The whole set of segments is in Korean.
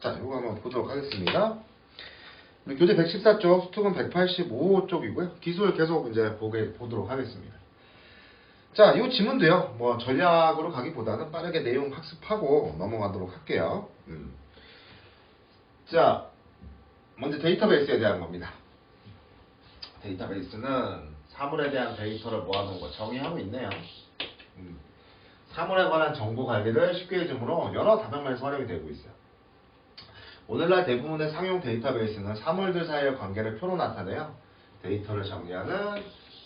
자, 이거 한번 보도록 하겠습니다. 교재 114쪽, 수특은 185쪽이고요. 기술 계속 이제 보도록 하겠습니다. 자, 이 지문도요, 뭐 전략으로 가기보다는 빠르게 내용 학습하고 넘어가도록 할게요. 자, 먼저 데이터베이스에 대한 겁니다. 데이터베이스는 사물에 대한 데이터를 모아놓은 거 정의하고 있네요. 사물에 관한 정보 관리를 쉽게 해주므로 여러 다방면에서 활용이 되고 있어요. 오늘날 대부분의 상용 데이터베이스는 사물들 사이의 관계를 표로 나타내요. 데이터를 정리하는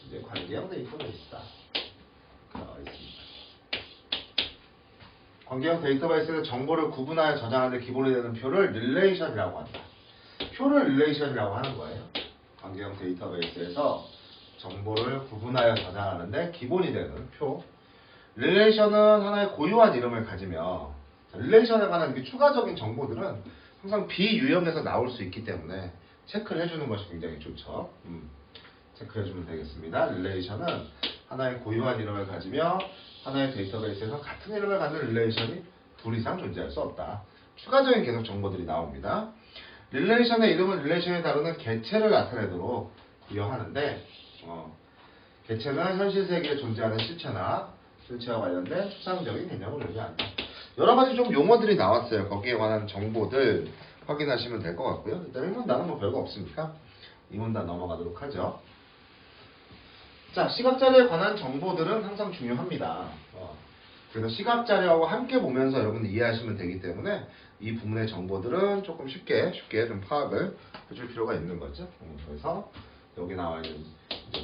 이제 관계형 데이터베이스다. 관계형 데이터베이스는 정보를 구분하여 저장하는 데 기본이 되는 표를 릴레이션이라고 한다. 표를 릴레이션이라고 하는 거예요. 관계형 데이터베이스에서 정보를 구분하여 저장하는데 기본이 되는 표. 릴레이션은 하나의 고유한 이름을 가지며 릴레이션에 관한 추가적인 정보들은 항상 비유형에서 나올 수 있기 때문에 체크를 해주는 것이 굉장히 좋죠. 체크해주면 되겠습니다. 릴레이션은 하나의 고유한 이름을 가지며 하나의 데이터베이스에서 같은 이름을 갖는 릴레이션이 둘 이상 존재할 수 없다. 추가적인 계속 정보들이 나옵니다. 릴레이션의 이름은 릴레이션에 다루는 개체를 나타내도록 이용하는데 개체는 현실 세계에 존재하는 실체나 실체와 관련된 추상적인 개념을 의미한다. 여러 가지 좀 용어들이 나왔어요. 거기에 관한 정보들 확인하시면 될 것 같고요. 일단 1문단은 뭐 별거 없으니까 2문단 넘어가도록 하죠. 자, 시각자료에 관한 정보들은 항상 중요합니다. 그래서 시각자료하고 함께 보면서 여러분 이해하시면 되기 때문에 이 부분의 정보들은 조금 쉽게 좀 파악을 해줄 필요가 있는 거죠. 그래서 여기 나와 있는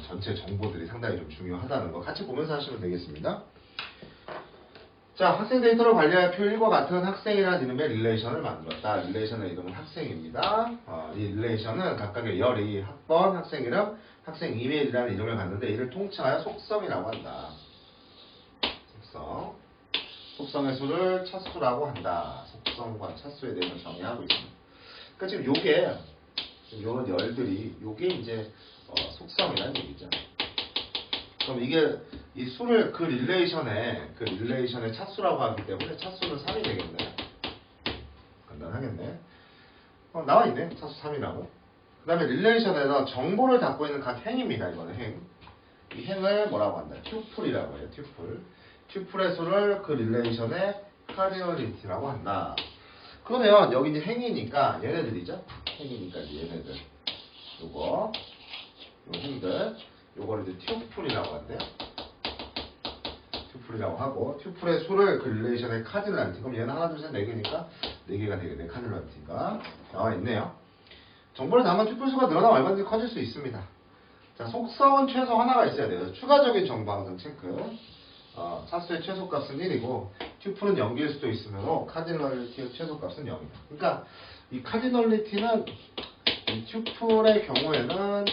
전체 정보들이 상당히 좀 중요하다는 거 같이 보면서 하시면 되겠습니다. 자, 학생 데이터를 관리할 표 1과 같은 학생이라는 이름의 릴레이션을 만들었다. 릴레이션의 이름은 학생입니다. 이 릴레이션은 각각의 열이 학번, 학생 이름, 학생 이메일이라는 이름을 갖는데 이를 통칭하여 속성이라고 한다. 속성의 수를 차수라고 한다. 속성과 차수에 대해서 정의하고 있습니다. 그러니까 지금 요런 열들이 요게 이제 속성이라는 얘기죠. 그럼 이게 이 수를 그 릴레이션의 차수라고 하기 때문에 차수는 3이 되겠네. 간단하겠네. 나와 있네. 차수 3이라고. 그 다음에 릴레이션에서 정보를 담고 있는 각 행입니다. 이거는 행. 이 행을 뭐라고 한다? 튜플이라고 해요. 튜플의 수를 그 릴레이션의 카디널리티라고 한다. 그러면 여기 이제 행이니까 얘네들이죠. 행이니까 이제 얘네들. 요 행들. 요거를 이제 튜플이라고 한대요. 튜플이라고 하고 튜플의 수를 그 릴레이션의 카디널리티. 그럼 얘는 하나, 둘, 셋, 네 개니까 네 개가 되겠네. 카디널리티가 나와 있네요. 정보를 담은 튜플 수가 늘어나면 얼마든지 커질 수 있습니다. 자, 속성은 최소 하나가 있어야 돼요. 추가적인 정보 항상 체크. 차수의 최소값은 1이고 튜플은 0일 수도 있으므로 카디널리티의 최소값은 0이다. 그러니까 이 카디널리티는 이 튜플의 경우에는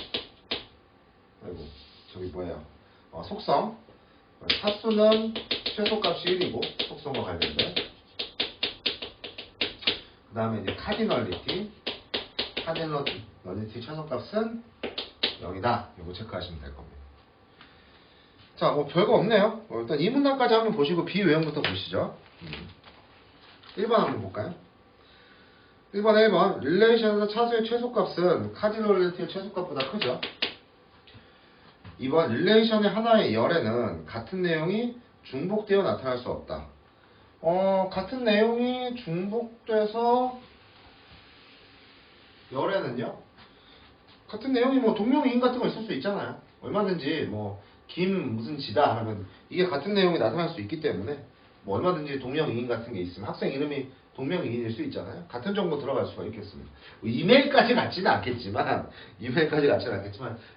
속성 차수는 최소값이 1이고 속성과 관련된 그 다음에 이제 카디널리티 최소값은 0이다. 이거 체크하시면 될 겁니다. 자, 뭐 별거 없네요. 일단 이 문단까지 한번 보시고 비유형부터 보시죠. 1번 한번 볼까요? 1번 릴레이션에서 차수의 최소값은 카디널리티의 최소값보다 크죠. 2번 릴레이션의 하나의 열에는 같은 내용이 중복되어 나타날 수 없다. 같은 내용이 중복돼서 열에는요. 같은 내용이 뭐 동명이인 같은 거 있을 수 있잖아요. 얼마든지 뭐 김 무슨 지다 하면 이게 같은 내용이 나타날 수 있기 때문에 뭐 얼마든지 동명이인 같은 게 있으면 학생 이름이 동명이인일 수 있잖아요. 같은 정보 들어갈 수가 있겠습니다. 이메일까지 같지는 않겠지만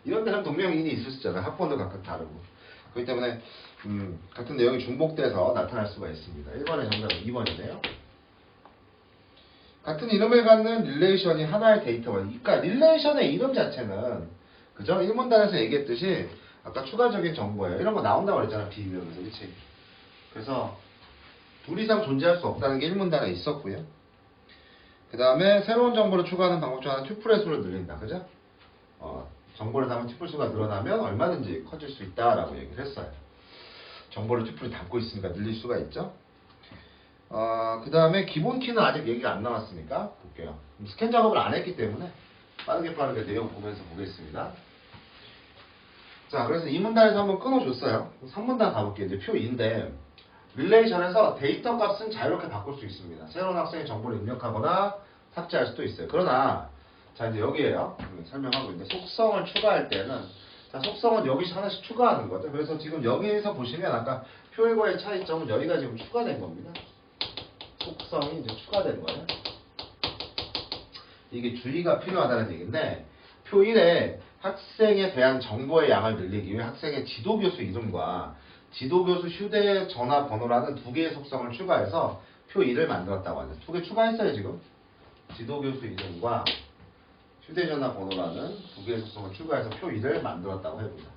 이런 데는 동명이인이 있을 수 있잖아요. 학번도 각각 다르고. 그렇기 때문에 같은 내용이 중복돼서 나타날 수가 있습니다. 1번의 정답은 2번이네요. 같은 이름을 갖는 릴레이션이 하나의 데이터가 그러니까 릴레이션의 이름 자체는 그죠? 1문단에서 얘기했듯이 아까 추가적인 정보예요. 이런 거 나온다고 그랬잖아. 비유형에서. 그치? 그래서 둘 이상 존재할 수 없다는 게 1문단에 있었고요. 그 다음에 새로운 정보를 추가하는 방법 중 하나는 튜플의 수를 늘린다. 그죠? 정보를 담은 튜플 수가 늘어나면 얼마든지 커질 수 있다라고 얘기를 했어요. 정보를 튜플이 담고 있으니까 늘릴 수가 있죠. 그 다음에 기본 키는 아직 얘기가 안 나왔으니까 볼게요. 스캔 작업을 안 했기 때문에 빠르게 내용 보면서 보겠습니다. 자, 그래서 이 문단에서 한번 끊어줬어요. 3문단 가볼게요. 이제 표 2인데 릴레이션에서 데이터 값은 자유롭게 바꿀 수 있습니다. 새로운 학생의 정보를 입력하거나 삭제할 수도 있어요. 그러나 자, 이제 여기에요. 설명하고 있는데 속성을 추가할 때는 자, 속성은 여기서 하나씩 추가하는 거죠. 그래서 지금 여기에서 보시면 아까 표 1과의 차이점은 여기가 지금 추가된 겁니다. 속성이 이제 추가된 거예요. 이게 주의가 필요하다는 얘기인데 표 1에 학생에 대한 정보의 양을 늘리기 위해 학생의 지도교수 이름과 지도교수 휴대전화 번호라는 두 개의 속성을 추가해서 표 2를 만들었다고 하죠. 두 개 추가했어요 지금. 지도교수 이름과 휴대전화 번호라는 두 개의 속성을 추가해서 표 2를 만들었다고 해봅니다.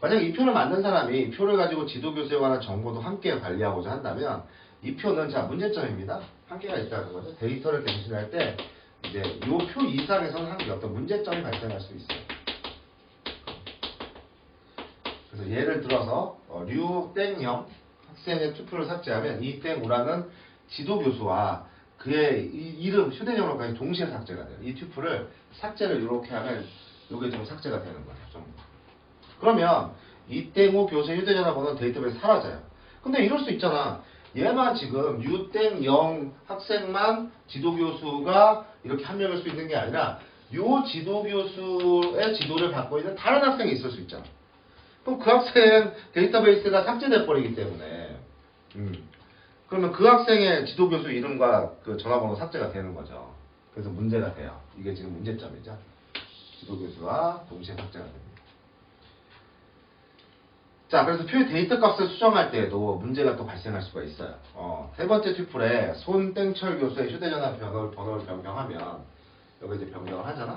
만약 이 표를 만든 사람이 표를 가지고 지도교수에 관한 정보도 함께 관리하고자 한다면 이 표는 자 문제점입니다. 한계가 있다는 거죠. 데이터를 갱신할 때 이제 이 표 이상에서는 한 어떤 문제점이 발생할 수 있어요. 그래서 예를 들어서 류땡형 학생의 투표를 삭제하면 이 땡우라는 지도교수와 그의 이름, 휴대전화까지 동시에 삭제가 돼요. 이 튜플을 삭제를 이렇게 하면 이게 좀 삭제가 되는 거죠. 좀. 그러면 이 땡우 교수의 휴대전화 번호는 데이터베이스에 사라져요. 근데 이럴 수 있잖아. 얘만 지금 유땡영 학생만 지도교수가 이렇게 한 명일 수 있는 게 아니라 요 지도교수의 지도를 갖고 있는 다른 학생이 있을 수 있잖아. 그럼 그 학생 데이터베이스가 삭제돼 버리기 때문에 그러면 그 학생의 지도교수 이름과 그 전화번호 삭제가 되는 거죠. 그래서 문제가 돼요. 이게 지금 문제점이죠. 지도교수와 동시에 삭제가 됩니다. 자, 그래서 표의 데이터 값을 수정할 때에도 문제가 또 발생할 수가 있어요. 세 번째 튜플에 손땡철 교수의 휴대전화 번호를 변경하면 여기 이제 변경을 하잖아.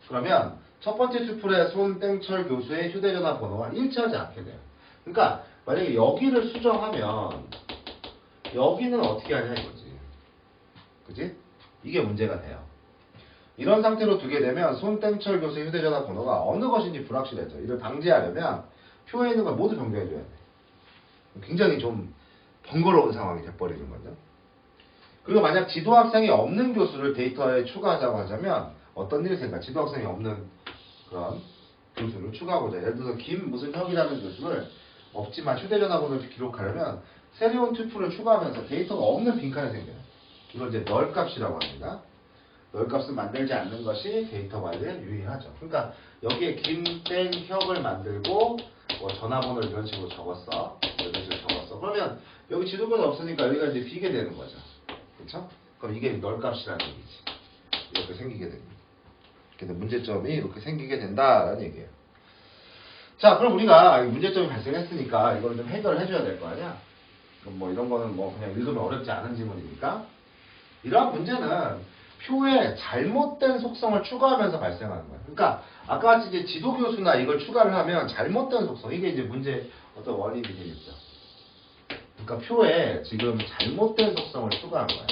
그러면 첫 번째 튜플에 손땡철 교수의 휴대전화 번호와 일치하지 않게 돼요. 그러니까 만약에 여기를 수정하면 여기는 어떻게 하냐 이거지. 그지? 이게 문제가 돼요. 이런 상태로 두게 되면 손땡철 교수의 휴대전화 번호가 어느 것인지 불확실해져. 이를 방지하려면 표에 있는 걸 모두 변경해줘야 돼. 굉장히 좀 번거로운 상황이 돼버리는 거죠. 그리고 만약 지도학생이 없는 교수를 데이터에 추가하자고 하자면 어떤 일이 생길까? 지도학생이 없는 그런 교수를 추가하고자. 예를 들어서 김무슨혁이라는 교수를 없지만 휴대전화 번호를 기록하려면 새로운 튜플을 추가하면서 데이터가 없는 빈칸이 생겨요. 이걸 이제 널값이라고 합니다. 널값을 만들지 않는 것이 데이터 관리에 유의하죠. 그러니까 여기에 김땡혁을 만들고 뭐 전화번호를 이런 식으로 적었어. 이런 식으로 적었어. 그러면 여기 지도표가 없으니까 여기가 이제 비게 되는 거죠. 그렇죠? 그럼 이게 널값이라는 얘기지. 이렇게 생기게 됩니다. 그래서 문제점이 이렇게 생기게 된다라는 얘기예요. 자, 그럼 우리가 문제점이 발생했으니까 이걸 좀 해결을 해줘야 될 거 아니야? 그럼 뭐 이런 거는 뭐 그냥 읽으면 어렵지 않은 지문이니까 이러한 문제는 표에 잘못된 속성을 추가하면서 발생하는 거예요. 그러니까 아까 같이 이제 지도교수나 이걸 추가를 하면 잘못된 속성, 이게 이제 문제 어떤 원인이 되겠죠. 그러니까 표에 지금 잘못된 속성을 추가한 거예요.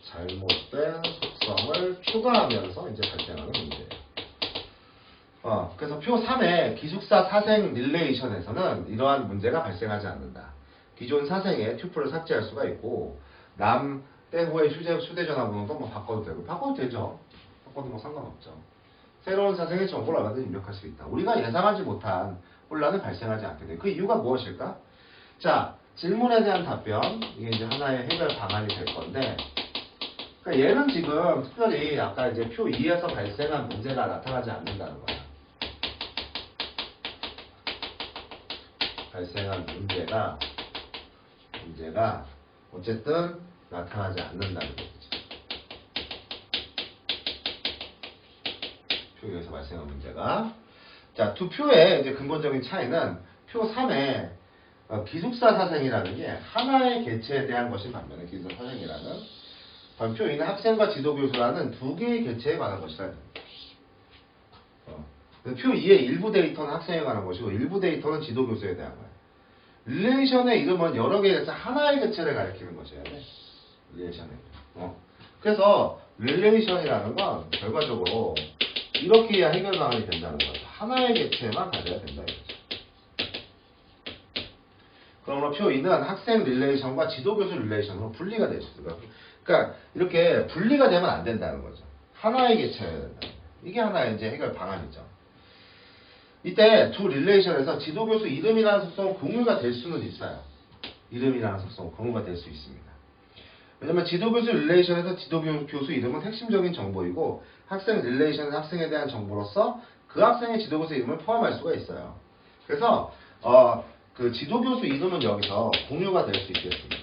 잘못된 속성을 추가하면서 이제 발생하는 문제예요. 그래서 표 3의 기숙사 사생 릴레이션에서는 이러한 문제가 발생하지 않는다. 기존 사생의 튜플을 삭제할 수가 있고 남 땡후의 휴대전화 번호도 뭐 바꿔도 되고 바꿔도 되죠. 바꿔도 뭐 상관없죠. 새로운 사생의 정보를 얼마든지 입력할 수 있다. 우리가 예상하지 못한 혼란이 발생하지 않게 돼요. 그 이유가 무엇일까? 자, 질문에 대한 답변. 이게 이제 하나의 해결 방안이 될 건데 그러니까 얘는 지금 특별히 아까 이제 표 2에서 발생한 문제가 나타나지 않는다는 거야. 발생한 문제가 어쨌든 나타나지 않는다는 얘기죠. 표에서 발생한 문제가. 자, 두 표의 이제 근본적인 차이는 표 3의 기숙사 사생이라는 게 하나의 개체에 대한 것인 반면에 기숙사 사생이라는 표 2는 학생과 지도교수라는 두 개의 개체에 관한 것이라는 겁니다. 표 2의 일부 데이터는 학생에 관한 것이고 일부 데이터는 지도교수에 대한 거예요. 릴레이션의 이름은 여러 개의 개체, 하나의 개체를 가리키는 것이어야 돼. 릴레이션의 이름. 그래서 릴레이션이라는 건 결과적으로 이렇게 해야 해결 방안이 된다는 거예요. 하나의 개체만 가져야 된다 이거죠. 그러므로 표 2는 학생 릴레이션과 지도교수 릴레이션으로 분리가 되어 있습니다. 그러니까 이렇게 분리가 되면 안 된다는 거죠. 하나의 개체여야 된다. 이게 하나의 이제 해결 방안이죠. 이때 두 릴레이션에서 지도교수 이름이라는 속성은 공유가 될 수는 있어요. 이름이라는 속성은 공유가 될 수 있습니다. 왜냐면 지도교수 릴레이션에서 지도교수 이름은 핵심적인 정보이고 학생 릴레이션은 학생에 대한 정보로서 그 학생의 지도교수 이름을 포함할 수가 있어요. 그래서 그 지도교수 이름은 여기서 공유가 될 수 있겠습니다.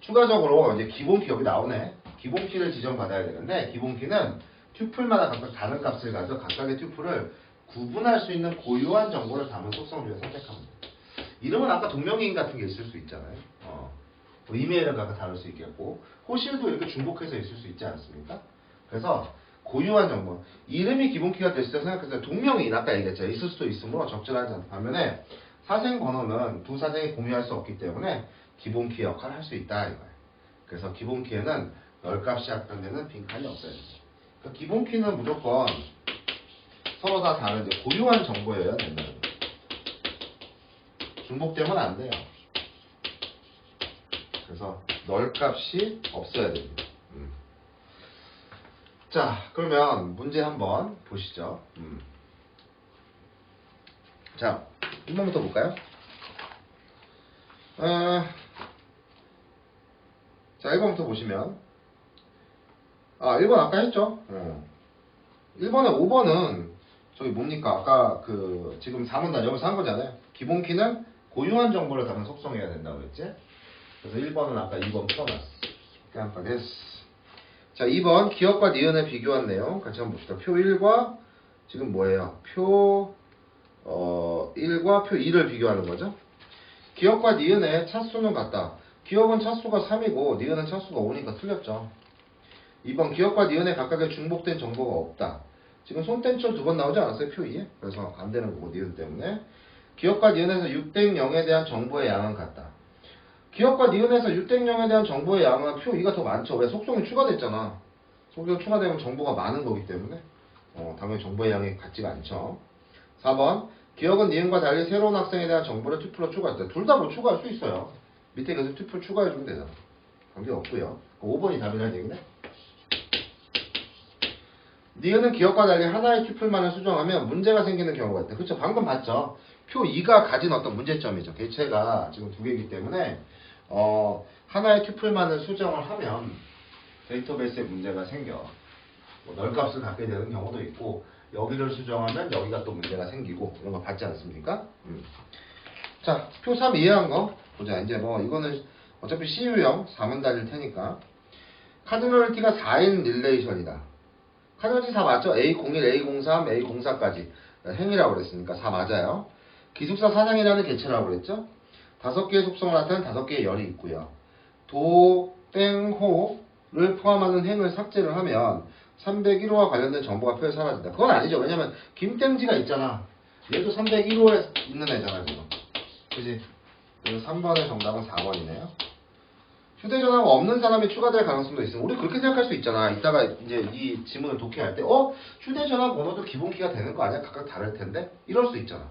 추가적으로 이제 기본키 여기 나오네. 기본키를 지정받아야 되는데 기본키는 튜플마다 각각 다른 값을 가져 각각의 튜플을 구분할 수 있는 고유한 정보를 담은 속성 중에 선택합니다. 이름은 아까 동명이인 같은 게 있을 수 있잖아요. 뭐 이메일은 각각 다를 수 있겠고 호실도 이렇게 중복해서 있을 수 있지 않습니까? 그래서 고유한 정보 이름이 기본키가 됐을 때 생각해서 동명이인 아까 얘기했죠. 있을 수도 있으므로 적절하지 않다. 반면에 사생 번호는 두 사생이 공유할 수 없기 때문에 기본키 역할을 할 수 있다 이거예요. 그래서 기본키에는 널값이 합병되는 빈칸이 없어야 됩니다. 그러니까 기본키는 무조건 서로 다 다른 이제 고유한 정보여야 된다는 거예요. 중복되면 안 돼요. 그래서 널값이 없어야 됩니다. 자, 그러면 문제 한번 보시죠. 자, 1번부터 볼까요? 자, 1번부터 보시면 1번 아까 했죠? 1번에 5번은 저기 뭡니까? 아까 그 지금 4문단 여기서 한 거잖아요. 기본키는 고유한 정보를 담은 속성해야 된다고 했지? 그래서 1번은 아까 2번 풀어놨어. 깜빡했어. 자, 2번 기억과 니은을 비교한 내용 같이 한번 봅시다. 표 1과 지금 뭐예요? 표 1과 표 2를 비교하는 거죠. 기억과 니은의 차수는 같다. 기억은 차수가 3이고 니은은 차수가 5니까 틀렸죠. 2번 기억과 니은의 각각의 중복된 정보가 없다. 지금 손땡철 2번 나오지 않았어요? 표 2에? 그래서 안 되는 거고 니은 때문에. 기억과 니은에서 6대0에 대한 정보의 양은 같다. 기억과 니은에서 6대0에 대한 정보의 양은 표 2가 더 많죠. 왜? 속성이 추가됐잖아. 속성이 추가되면 정보가 많은 거기 때문에 당연히 정보의 양이 같지가 않죠. 4번 기억은 니은과 달리 새로운 학생에 대한 정보를 튜플로 추가했다. 둘 다 뭐 추가할 수 있어요. 밑에 계속 튜플 추가해주면 되잖아. 관계없고요. 5번이 답이라는 얘기네. 니은은 기억과 달리 하나의 튜플만을 수정하면 문제가 생기는 경우가 있다. 그렇죠? 방금 봤죠? 표 2가 가진 어떤 문제점이죠. 개체가 지금 두 개이기 때문에 하나의 튜플만을 수정을 하면 데이터베이스에 문제가 생겨. 뭐 널값을 갖게 되는 경우도 있고 여기를 수정하면 여기가 또 문제가 생기고 이런 거 봤지 않습니까? 자, 표 3 이해한 거 보자. 이제 뭐 이거는 어차피 CU형 4문단일 테니까 카디널리티가 4인 릴레이션이다. 카디널리티 4 맞죠? A01, A03, A04까지 행이라고 그랬으니까 4 맞아요. 기숙사 사상이라는 개체라고 그랬죠? 5개의 속성을 나타내는 5개의 열이 있고요. 도, 땡, 호를 포함하는 행을 삭제를 하면 301호와 관련된 정보가 표에 사라진다. 그건 아니죠. 왜냐면 김땡지가 있잖아. 얘도 301호에 있는 애잖아 지금. 그지? 그래서 3번의 정답은 4번이네요. 휴대전화가 없는 사람이 추가될 가능성도 있으면 우리 그렇게 생각할 수 있잖아. 이따가 이제 이 지문을 독해할 때 휴대전화 번호도 기본키가 되는 거 아니야? 각각 다를 텐데? 이럴 수 있잖아.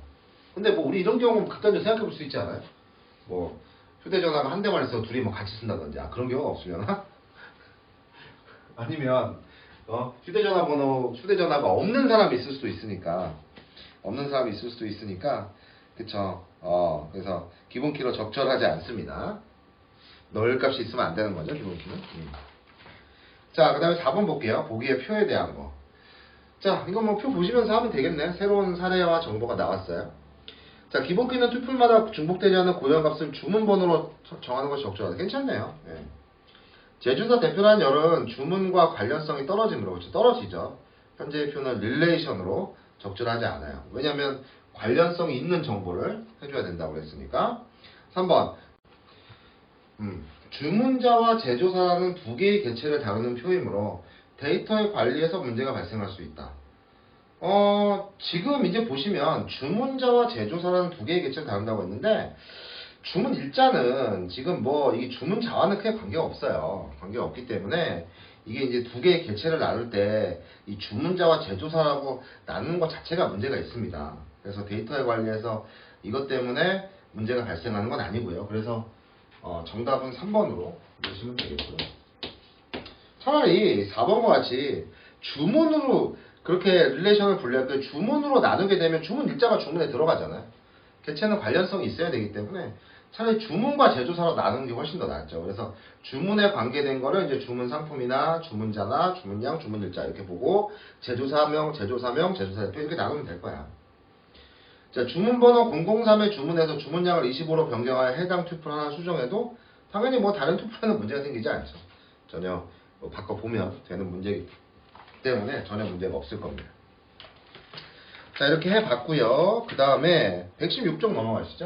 근데 뭐 우리 이런 경우는 극단적으로 생각해 볼 수 있지 않아요? 뭐 휴대전화가 한 대만 있어서 둘이 뭐 같이 쓴다든지 그런 경우가 없으려나? 아니면 휴대전화가 없는 사람이 있을 수도 있으니까 그쵸? 그래서 기본키로 적절하지 않습니다. 넣을 값이 있으면 안 되는 거죠, 기본키는. 자, 그 다음에 4번 볼게요. 보기의 표에 대한 거. 자, 이거 뭐 표 보시면서 하면 되겠네. 새로운 사례와 정보가 나왔어요. 자, 기본키는 튜플마다 중복되지 않는 고유한 값을 주문번호로 정하는 것이 적절하다. 괜찮네요. 네. 제주사 대표라는 열은 주문과 관련성이 떨어지므로 그렇죠. 떨어지죠. 현재의 표는 릴레이션으로 적절하지 않아요. 왜냐하면 관련성이 있는 정보를 해줘야 된다고 그랬으니까. 3번 주문자와 제조사라는 두 개의 개체를 다루는 표이므로 데이터의 관리에서 문제가 발생할 수 있다. 지금 이제 보시면 주문자와 제조사라는 두 개의 개체를 다룬다고 했는데 주문 일자는 지금 뭐 이 주문자와는 크게 관계가 없어요. 관계가 없기 때문에 이게 이제 두 개의 개체를 나눌 때 이 주문자와 제조사라고 나누는 것 자체가 문제가 있습니다. 그래서 데이터의 관리에서 이것 때문에 문제가 발생하는 건 아니고요. 그래서 정답은 3번으로 보시면 되겠고요. 차라리 4번과 같이 주문으로 그렇게 릴레이션을 분류할 때 주문으로 나누게 되면 주문 일자가 주문에 들어가잖아요. 개체는 관련성이 있어야 되기 때문에 차라리 주문과 제조사로 나누는 게 훨씬 더 낫죠. 그래서 주문에 관계된 거를 이제 주문 상품이나 주문자나 주문량, 주문일자 이렇게 보고 제조사명, 제조사명, 제조사대표 이렇게 나누면 될 거야. 자, 주문번호 003의 주문에서 주문량을 25로 변경하여 해당 튜플 하나 수정해도 당연히 뭐 다른 튜플에는 문제가 생기지 않죠. 전혀 뭐 바꿔보면 되는 문제이기 때문에 전혀 문제가 없을 겁니다. 자, 이렇게 해봤고요. 그 다음에 116쪽 넘어가시죠.